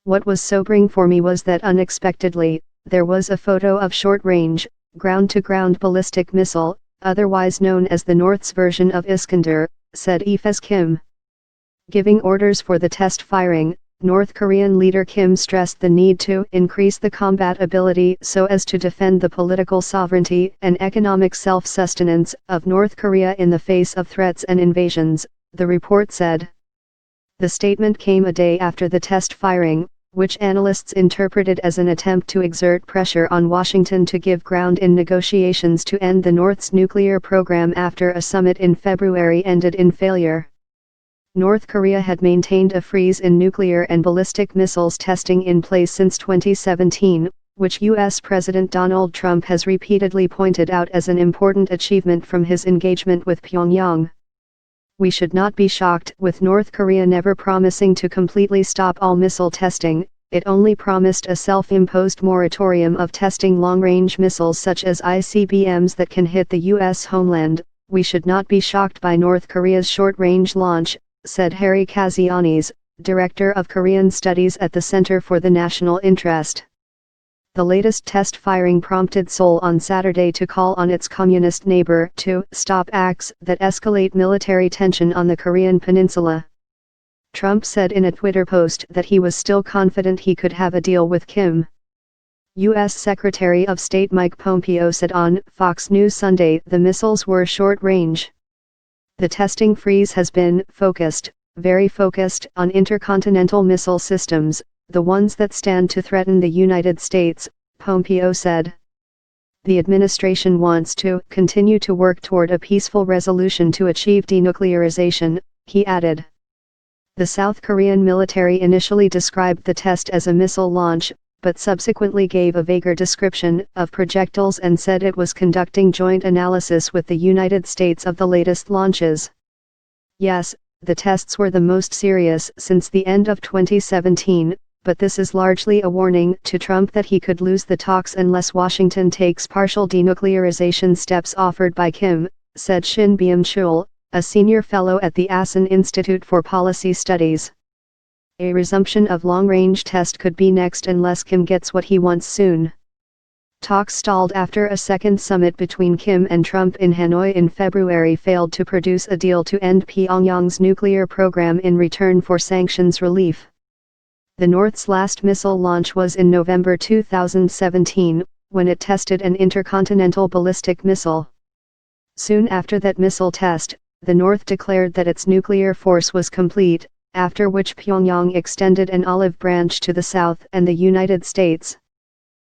What was sobering for me was that unexpectedly, there was a photo of short-range, ground-to-ground ballistic missile, otherwise known as the North's version of Iskander, said IFEs Kim. Giving orders for the test firing, North Korean leader Kim stressed the need to increase the combat ability so as to defend the political sovereignty and economic self-sustenance of North Korea in the face of threats and invasions, the report said. The statement came a day after the test firing, which analysts interpreted as an attempt to exert pressure on Washington to give ground in negotiations to end the North's nuclear program after a summit in February ended in failure. North Korea had maintained a freeze in nuclear and ballistic missiles testing in place since 2017, which U.S. President Donald Trump has repeatedly pointed out as an important achievement from his engagement with Pyongyang. We should not be shocked with North Korea never promising to completely stop all missile testing. It only promised a self-imposed moratorium of testing long-range missiles such as ICBMs that can hit the U.S. homeland. We should not be shocked by North Korea's short-range launch, said Harry Kazianis, Director of Korean Studies at the Center for the National Interest. The latest test firing prompted Seoul on Saturday to call on its communist neighbor to stop acts that escalate military tension on the Korean peninsula. Trump said in a Twitter post that he was still confident he could have a deal with Kim. U.S. Secretary of State Mike Pompeo said on Fox News Sunday the missiles were short-range. The testing freeze has been focused, very focused, on intercontinental missile systems, the ones that stand to threaten the United States, Pompeo said. The administration wants to continue to work toward a peaceful resolution to achieve denuclearization, he added. The South Korean military initially described the test as a missile launch, but subsequently gave a vaguer description of projectiles and said it was conducting joint analysis with the United States of the latest launches. Yes, the tests were the most serious since the end of 2017, but this is largely a warning to Trump that he could lose the talks unless Washington takes partial denuclearization steps offered by Kim, said Shin Byung-chul, a senior fellow at the Asan Institute for Policy Studies. A resumption of long-range test could be next unless Kim gets what he wants soon. Talks stalled after a second summit between Kim and Trump in Hanoi in February failed to produce a deal to end Pyongyang's nuclear program in return for sanctions relief. The North's last missile launch was in November 2017, when it tested an intercontinental ballistic missile. Soon after that missile test, the North declared that its nuclear force was complete, after which Pyongyang extended an olive branch to the South and the United States.